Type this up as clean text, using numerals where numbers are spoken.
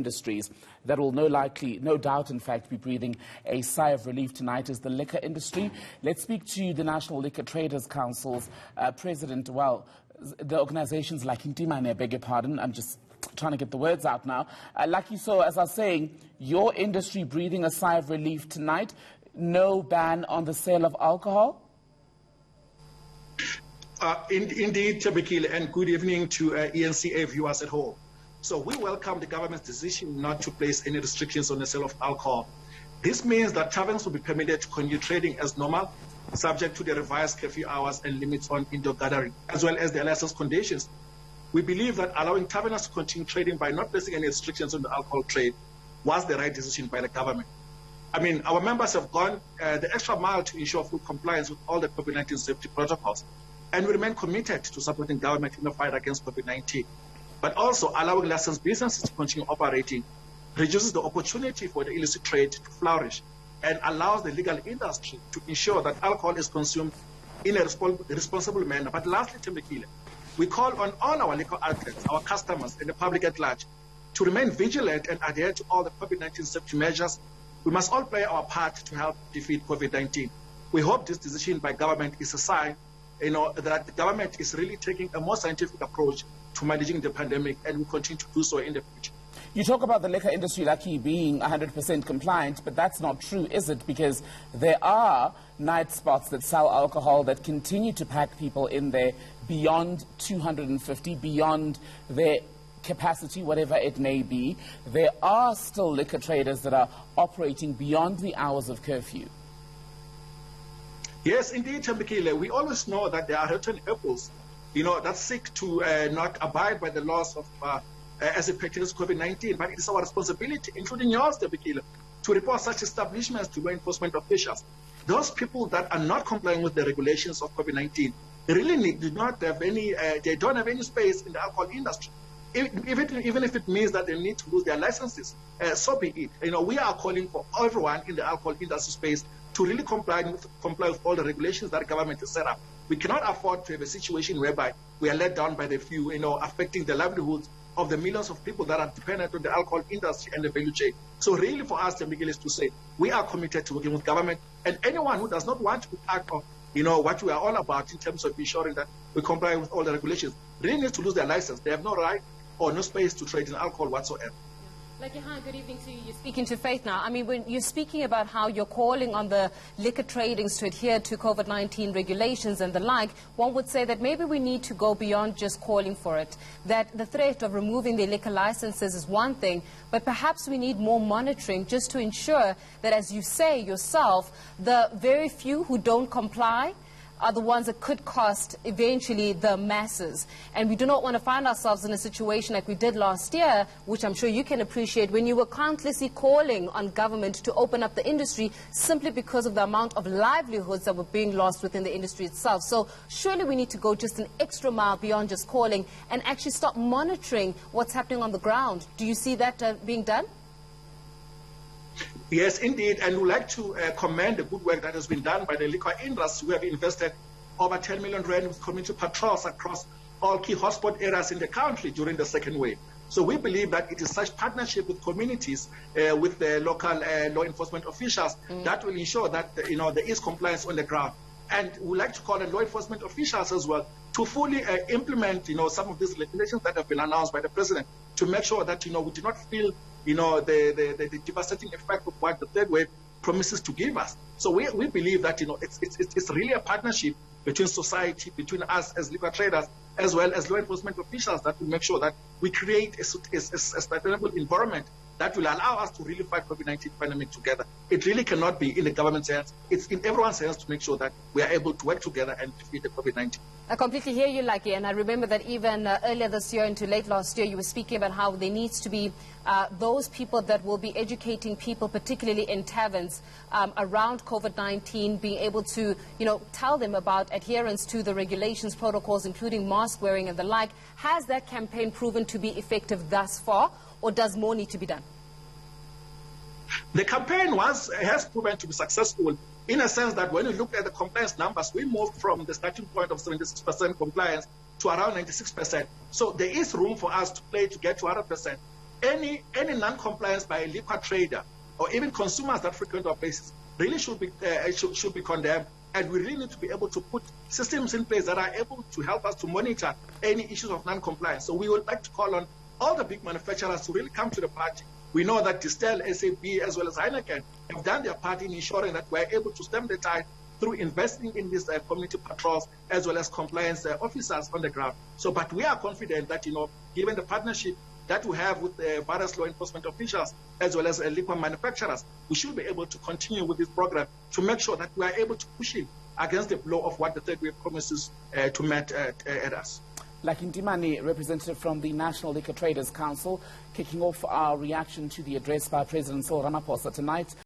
industries that will no doubt, in fact, be breathing a sigh of relief tonight is the liquor industry. Let's speak to the National Liquor Traders Council's president. Well, the organizations like Intimane, I beg your pardon, I'm just trying to get the words out now. Lucky, so as I was saying, your industry breathing a sigh of relief tonight. No ban on the sale of alcohol? Indeed, Tabekile, and good evening to eNCA viewers at home. So we welcome the government's decision not to place any restrictions on the sale of alcohol. This means that taverns will be permitted to continue trading as normal, subject to the revised curfew hours and limits on indoor gathering, as well as the license conditions. We believe that allowing taverns to continue trading by not placing any restrictions on the alcohol trade was the right decision by the government. I mean, our members have gone the extra mile to ensure full compliance with all the COVID-19 safety protocols, and we remain committed to supporting government in the fight against COVID-19. But also allowing licensed businesses to continue operating reduces the opportunity for the illicit trade to flourish and allows the legal industry to ensure that alcohol is consumed in a responsible manner. But lastly, Tembekile, we call on all our liquor outlets, our customers, and the public at large to remain vigilant and adhere to all the COVID-19 safety measures. We must all play our part to help defeat COVID-19. We hope this decision by government is a sign, that the government is really taking a more scientific approach to managing the pandemic, and will continue to do so in the future. You talk about the liquor industry, Lucky, being 100% compliant, but that's not true, is it? Because there are night spots that sell alcohol that continue to pack people in there beyond 250, beyond their capacity, whatever it may be. There are still liquor traders that are operating beyond the hours of curfew. Yes, indeed, Tambekile. We always know that there are rotten apples, that seek to not abide by the laws of as it pertains to COVID-19. But it is our responsibility, including yours, Tambekile, to report such establishments to law enforcement officials. Those people that are not complying with the regulations of COVID-19 really do not have any, they don't have any space in the alcohol industry. Even if it means that they need to lose their licenses, so be it. We are calling for everyone in the alcohol industry space to really comply with all the regulations that the government has set up. We cannot afford to have a situation whereby we are let down by the few, affecting the livelihoods of the millions of people that are dependent on the alcohol industry and the value chain. So really for us, Miguel, is to say we are committed to working with government, and anyone who does not want to be part of what we are all about in terms of ensuring that we comply with all the regulations really needs to lose their license. They have no right or no space to trade in alcohol whatsoever. Lucky, hi, good evening to you. You're speaking to Faith now. I mean, when you're speaking about how you're calling on the liquor tradings to adhere to COVID-19 regulations and the like, one would say that maybe we need to go beyond just calling for it. That the threat of removing the liquor licenses is one thing, but perhaps we need more monitoring just to ensure that, as you say yourself, the very few who don't comply are the ones that could cost eventually the masses. And we do not want to find ourselves in a situation like we did last year, which I'm sure you can appreciate, when you were countlessly calling on government to open up the industry simply because of the amount of livelihoods that were being lost within the industry itself. So surely we need to go just an extra mile beyond just calling and actually start monitoring what's happening on the ground. Do you see that being done? Yes, indeed, and we'd like to commend the good work that has been done by the liquor industry. We have invested over 10 million rand with community patrols across all key hotspot areas in the country during the second wave. So we believe that it is such partnership with communities, with the local law enforcement officials, that will ensure that there is compliance on the ground. And we'd like to call on law enforcement officials as well to fully implement some of these regulations that have been announced by the president, to make sure that we do not feel the devastating effect of what the third wave promises to give us. So we believe that it's really a partnership between society, between us as liquor traders, as well as law enforcement officials, that will make sure that we create a sustainable environment that will allow us to really fight COVID-19 pandemic together. It really cannot be in the government's hands. It's in everyone's hands to make sure that we are able to work together and defeat the COVID-19. I completely hear you, Lucky, and I remember that even earlier this year into late last year, you were speaking about how there needs to be those people that will be educating people, particularly in taverns, around COVID-19, being able to, tell them about adherence to the regulations, protocols, including mask wearing and the like. Has that campaign proven to be effective thus far, or does more need to be done? The campaign has proven to be successful in a sense that when you look at the compliance numbers, we moved from the starting point of 76% compliance to around 96%. So there is room for us to play to get to 100%. any non-compliance by a liquor trader or even consumers that frequent our places really should be condemned. And we really need to be able to put systems in place that are able to help us to monitor any issues of non-compliance. So we would like to call on all the big manufacturers to really come to the party. We know that Distel, SAB, as well as Heineken have done their part in ensuring that we're able to stem the tide through investing in these community patrols as well as compliance officers on the ground. So, but we are confident that, given the partnership that we have with the various law enforcement officials as well as liquor manufacturers, we should be able to continue with this program to make sure that we are able to push in against the blow of what the third wave promises to met at us. Lakin Dimani, representative from the National Liquor Traders Council, kicking off our reaction to the address by President Cyril Ramaphosa tonight.